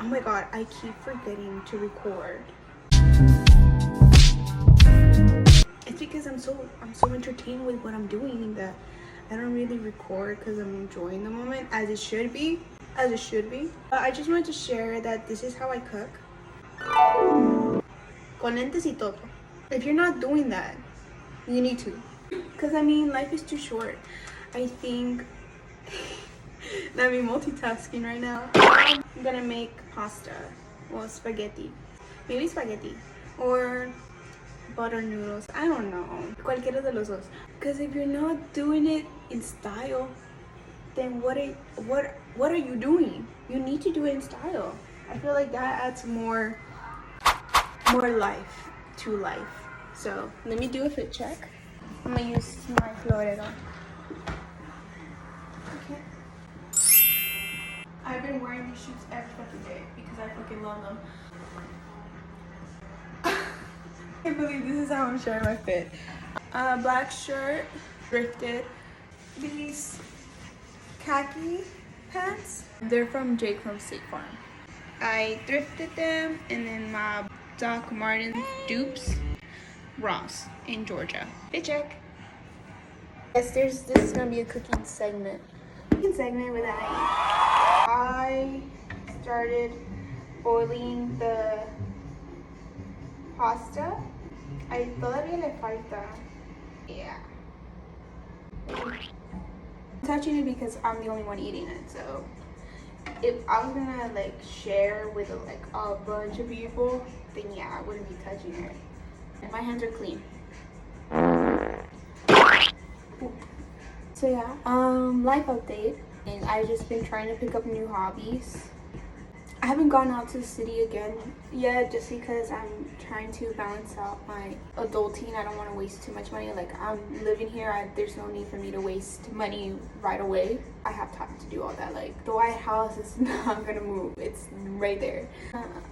Oh my god, I keep forgetting to record. It's because I'm so entertained with what I'm doing that I don't really record because I'm enjoying the moment as it should be. I just wanted to share that this is how I cook. Con lentes y todo. If you're not doing that, you need to. Because I mean, life is too short. I think that I'm multitasking right now. I'm gonna make pasta. Well, spaghetti. Maybe spaghetti. Or butter noodles. I don't know. Cualquiera de los dos. Because if you're not doing it in style, then what are you doing? You need to do it in style. I feel like that adds more life to life. So let me do a fit check. I'm gonna use my florero. Okay. I've been wearing these shoes every fucking day because I fucking love them. I can't believe this is how I'm showing my fit. Black shirt, thrifted. These khaki pants. They're from Jake from State Farm. I thrifted them, and then my Doc Martens dupes, Ross in Georgia. Fit check. Yes, this is gonna be a cooking segment. With I started boiling the pasta. Todavía le falta. Yeah. I'm touching it because I'm the only one eating it, so if I was gonna like share with like a bunch of people, then yeah, I wouldn't be touching it. And my hands are clean. So yeah, life update. And I've just been trying to pick up new hobbies. I haven't gone out to the city again yet just because I'm trying to balance out my adulting. I don't want to waste too much money. Like, I'm living here, there's no need for me to waste money right away. I have time to do all that. Like, the White House is not gonna move. It's right there.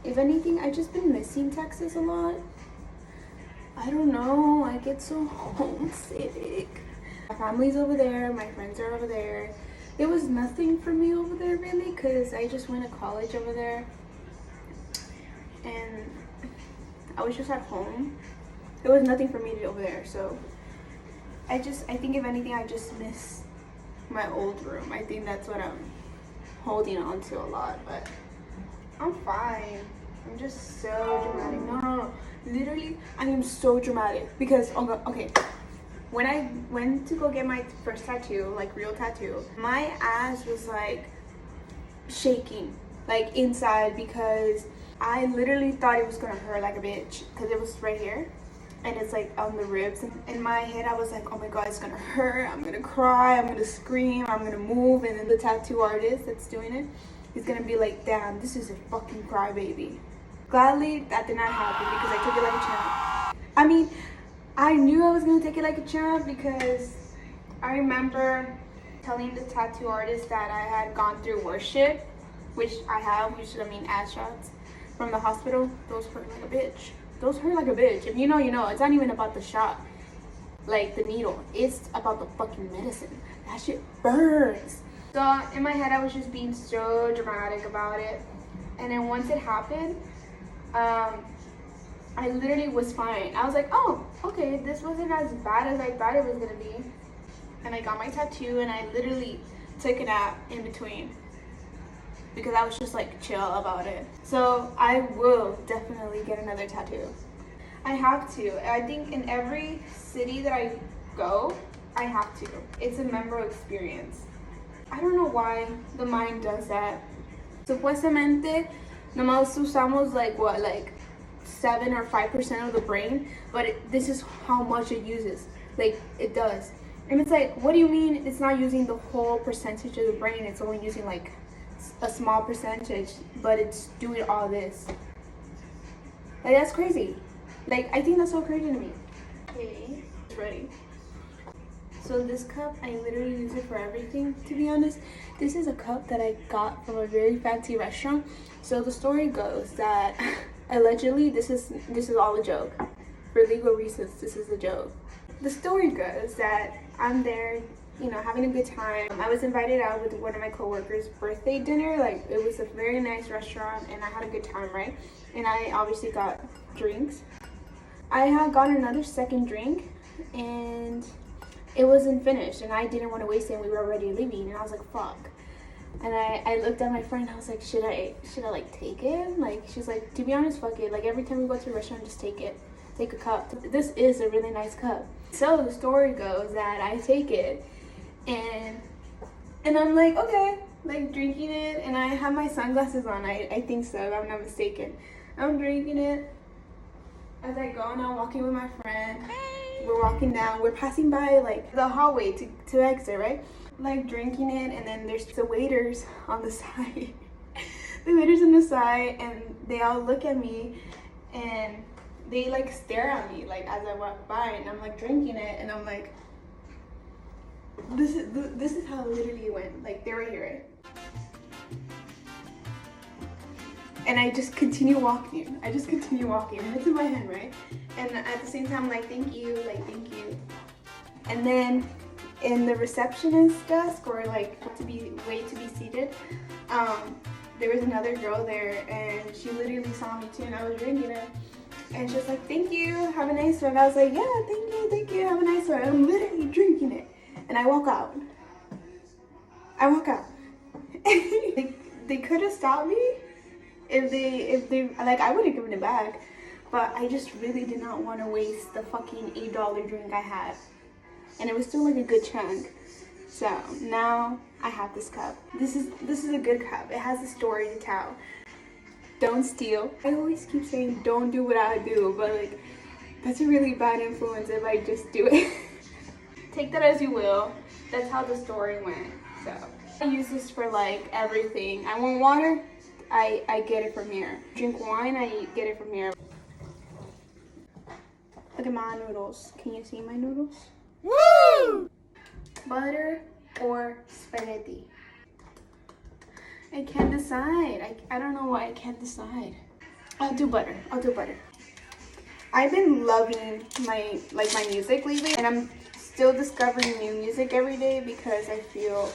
If anything, I've just been missing Texas a lot. I don't know, I get so homesick. My family's over there, my friends are over there. There was nothing for me over there really because I just went to college over there and I was just at home. There was nothing for me to do over there, so I think if anything I just miss my old room. I think that's what I'm holding on to a lot, but I'm fine. I'm just so dramatic. No. Literally, I am so dramatic because, okay. When I went to go get my first tattoo, like real tattoo, my ass was like shaking, like inside, because I literally thought it was gonna hurt like a bitch because it was right here and it's like on the ribs. And in my head I was like, oh my god, it's gonna hurt, I'm gonna cry, I'm gonna scream, I'm gonna move. And then the tattoo artist that's doing it is gonna be like, damn, this is a fucking crybaby. Gladly that did not happen because I took it like a champ. I mean, I knew I was gonna take it like a champ because I remember telling the tattoo artist that I had gone through worship, which I have, ass shots from the hospital. Those hurt like a bitch. Those hurt like a bitch. If you know, you know. It's not even about the shot, like the needle. It's about the fucking medicine. That shit burns. So in my head, I was just being so dramatic about it. And then once it happened, I literally was fine. I was like, oh, okay, this wasn't as bad as I thought it was gonna be. And I got my tattoo and I literally took a nap in between because I was just like chill about it. So I will definitely get another tattoo. I have to. I think in every city that I go, I have to. It's a memorable experience. I don't know why the mind does that. Supuestamente, nomás usamos like 7 or 5% of the brain, but this is how much it uses. Like, it does. And it's like, what do you mean it's not using the whole percentage of the brain? It's only using like a small percentage, but it's doing all this. Like, that's crazy. Like, I think that's so crazy to me. Okay, it's ready. So this cup, I literally use it for everything, to be honest. This is a cup that I got from a very fancy restaurant. So the story goes that allegedly this is all a joke. For legal reasons, this is a joke. The story goes that I'm there you know, having a good time. I was invited out with one of my coworkers' birthday dinner. Like, it was a very nice restaurant, and I had a good time, right? And I obviously got drinks. I had gotten another second drink, and it wasn't finished, and I didn't want to waste it, and we were already leaving, and I was like, fuck. And I looked at my friend, and I was like, should I like take it? Like, she's like, to be honest, fuck it. Like, every time we go to a restaurant, just take it. Take a cup. This is a really nice cup. So the story goes that I take it, and I'm like, okay, like drinking it, and I have my sunglasses on. I think so, if I'm not mistaken. I'm drinking it. As I go, and I'm walking with my friend. We're walking down. We're passing by like the hallway to exit, right? Like drinking it, and then there's the waiters on the side. The waiters on the side, and they all look at me, and they like stare at me like as I walk by, and I'm like drinking it, and I'm like, this is how it literally went. Like, they're right here, right? And I just continue walking. And it's in my hand, right? And at the same time, I'm like, thank you. And then in the receptionist desk, or like to be seated, there was another girl there, and she literally saw me too, and I was drinking it. And she was like, thank you, have a nice one. I was like, yeah, thank you, have a nice one. I'm literally drinking it. And I walk out. They could have stopped me if they like, I would have given it back. But I just really did not want to waste the fucking $8 drink I had. And it was still like a good chunk. So now I have this cup. This is a good cup. It has a story to tell. Don't steal. I always keep saying don't do what I do, but like, that's a really bad influence if I just do it. Take that as you will. That's how the story went. So I use this for like everything. I want water, I get it from here. Drink wine, I get it from here. Look at my noodles. Can you see my noodles? Woo! Butter or spaghetti? I can't decide. I don't know why I can't decide. I'll do butter. I've been loving my music lately, and I'm still discovering new music every day because I feel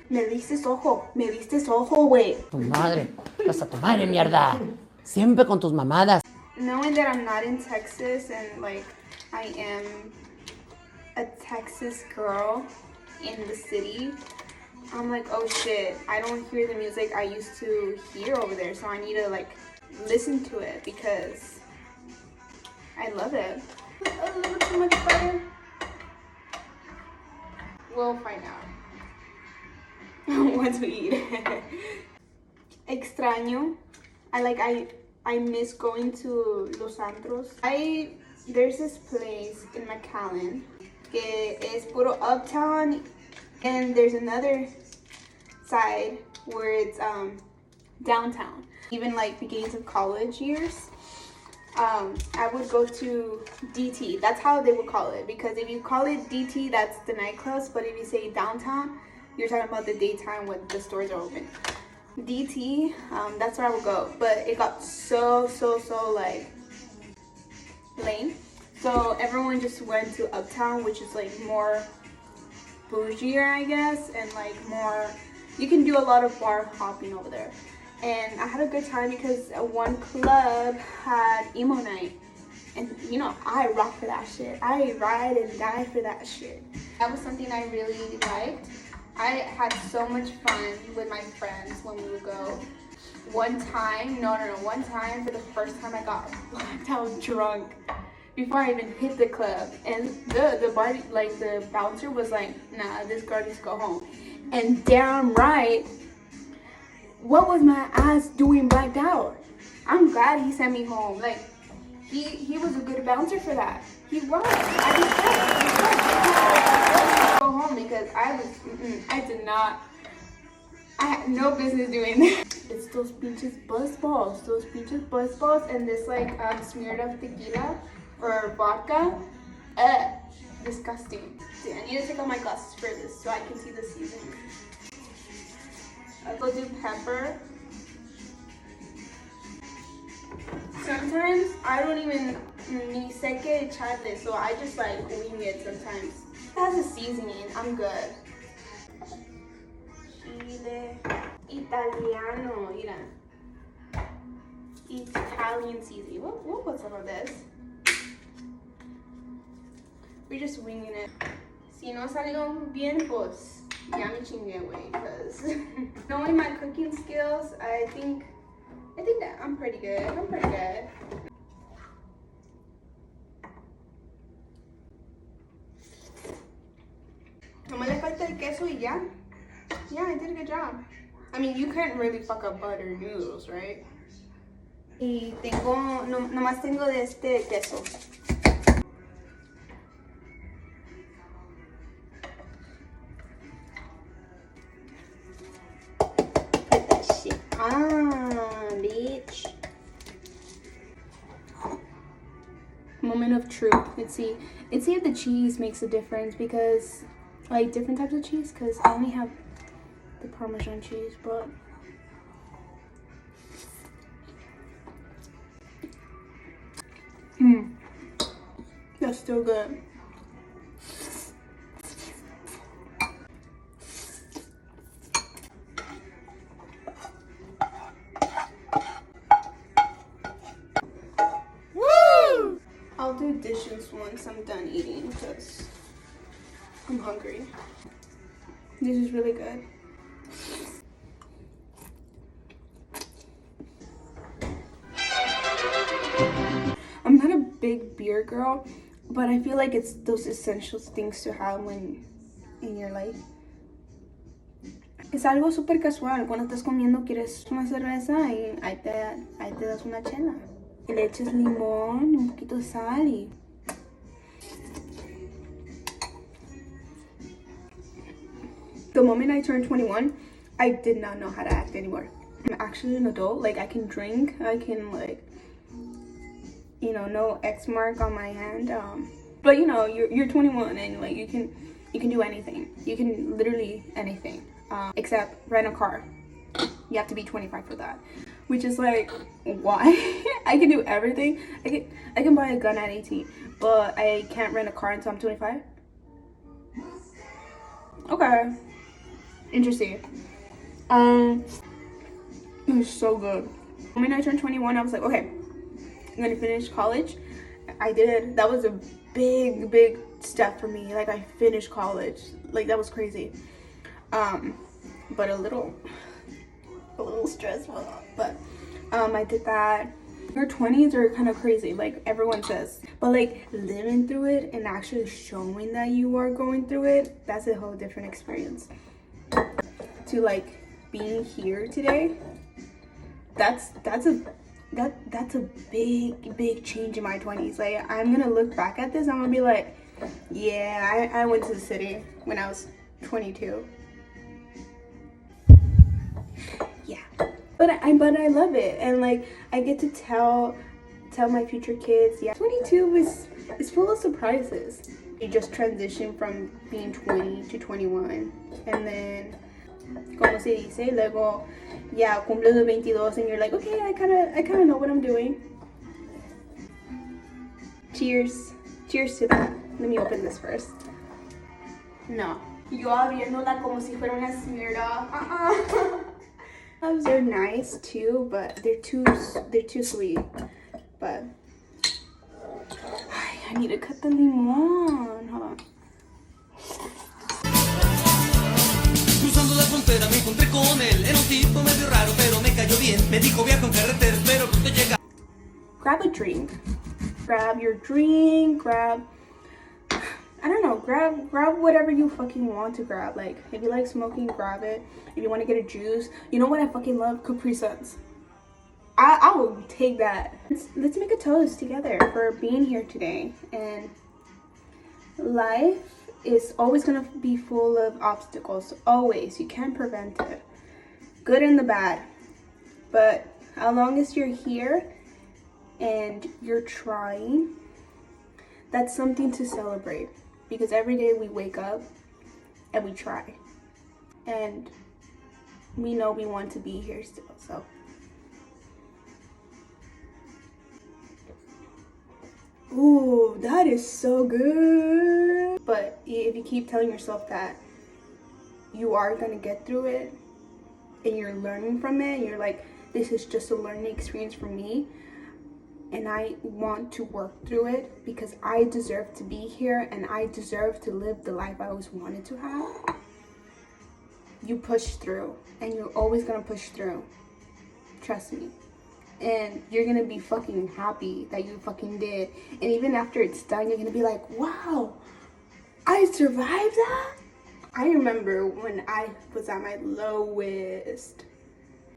me diste ojo, güey. Tu madre, casa tu madre, mierda. Siempre con tus mamadas. Knowing that I'm not in Texas, and like I am a Texas girl in the city, I'm like, oh shit, I don't hear the music I used to hear over there, so I need to like listen to it because I love it. A little too much butter. We'll find out once we eat. Extraño. I miss going to Los Antros. There's this place in McAllen que es puro uptown, and there's another side where it's downtown. Even like beginnings of college years, I would go to DT. That's how they would call it, because if you call it DT, that's the nightclubs, but if you say downtown, you're talking about the daytime when the stores are open. DT, that's where I would go, but it got so like lame, so everyone just went to uptown, which is like more bougier, I guess, and like more, you can do a lot of bar hopping over there. And I had a good time because one club had emo night, and you know, I rock for that shit. I ride and die for that shit. That was something I really liked. I had so much fun with my friends when we would go. One time for the first time, I got blacked out drunk before I even hit the club, and the bar, like the bouncer was like, nah, this girl needs to go home. And damn right, what was my ass doing blacked out? I'm glad he sent me home. Like, he was a good bouncer for that. He was. I go home because I had no business doing that. It's those pinches buzz balls, and this like smeared up tequila or vodka. Disgusting. See, I need to take off my glasses for this so I can see the seasoning. I'll do pepper. Sometimes I don't even Ni sé que echarle, so I just like wing it sometimes. It has a seasoning, I'm good. Chile Italiano, mira. Italian seasoning. We'll put some of this. We're just winging it. Si no salió bien, pues ya me chingué, güey. Because knowing my cooking skills, I think that I'm pretty good. Nomás le falta el queso y ya. Yeah, I did a good job. I mean, you can't really fuck up butter noodles, right? Y nomás tengo de este queso. Put that shit on, bitch. Moment of truth. Let's see if the cheese makes a difference, because like different types of cheese, because I only have the Parmesan cheese, but that's still good. Woo! I'll do dishes once I'm done eating because I'm hungry. This is really good. I'm not a big beer girl, but I feel like it's those essential things to have when in your life. Es algo súper casual. Cuando estás comiendo, quieres una cerveza y ahí te das una chela. Y le echas limón, un poquito de sal y... The moment I turned 21, I did not know how to act anymore. I'm actually an adult. Like, I can drink. I can, like, you know, no X mark on my hand. But, you know, you're 21 and, like, you can do anything. You can literally anything. Except rent a car. You have to be 25 for that. Which is like, why? I can do everything. I can buy a gun at 18, but I can't rent a car until I'm 25. Okay. Interesting. It was so good. When I turned 21, I was like, okay, I'm gonna finish college. I did. That was a big step for me. Like, I finished college. Like, that was crazy. But a little stressful. But I did that. Your 20s are kind of crazy, like everyone says. But like living through it and actually showing that you are going through it, that's a whole different experience. To like being here today, that's a big change in my 20s. Like, I'm gonna look back at this, I'm gonna be like, yeah, I went to the city when I was 22. Yeah, but I love it, and like I get to tell my future kids, yeah, 22 is full of surprises. You just transition from being 20 to 21, and then como se dice, luego ya cumples los 22 and you're like, okay, I kind of know what I'm doing. Cheers to that. Let me open this first. No, yo abriéndola como si fuera una Smirnoff. They're nice too, but they're too sweet. But I need to cut the limón. Hold on. Cruzando la frontera me encontré con él. Era un tipo medio raro, pero me cayó bien. Me dijo viajo en carretera, espero pronto llegar. Grab a drink. Grab your drink. Grab, I don't know. Grab whatever you fucking want to grab. Like, if you like smoking, grab it. If you want to get a juice, you know what I fucking love? Capri Suns. I will take that. Let's make a toast together for being here today. And life is always gonna be full of obstacles. Always. You can't prevent it. Good and the bad. But as long as you're here and you're trying, that's something to celebrate. Because every day we wake up and we try. And we know we want to be here still, so. ooh, that is so good. But if you keep telling yourself that you are gonna get through it and you're learning from it, and you're like, this is just a learning experience for me, and I want to work through it because I deserve to be here and I deserve to live the life I always wanted to have. You push through, and you're always gonna push through. Trust me. And you're gonna be fucking happy that you fucking did. And even after it's done, you're gonna be like, wow, I survived that? I remember when I was at my lowest,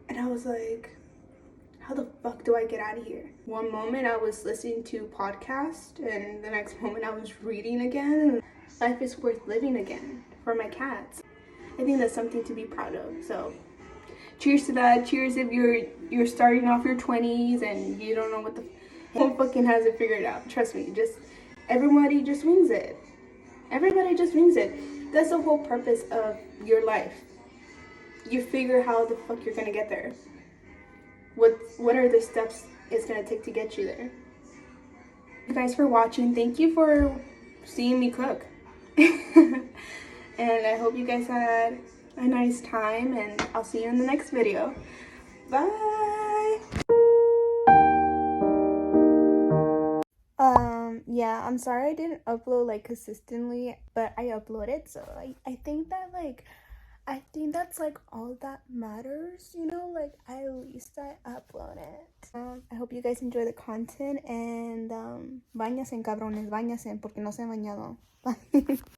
and I was like, how the fuck do I get out of here? One moment I was listening to podcasts, and the next moment I was reading again. Life is worth living again for my cats. I think that's something to be proud of. So cheers to that. Cheers if you're starting off your 20s and you don't know what the fucking has it figured out. Trust me, everybody just wings it. Everybody just wings it. That's the whole purpose of your life. You figure how the fuck you're gonna get there. What are the steps it's gonna take to get you there? Thank you guys for watching. Thank you for seeing me cook. And I hope you guys had a nice time, and I'll see you in the next video. Bye. Yeah, I'm sorry I didn't upload like consistently, but I uploaded, so I think that's like all that matters, you know, like at least I upload it. I hope you guys enjoy the content, and bañasen cabrones, bañasen porque no se han bañado. Bye.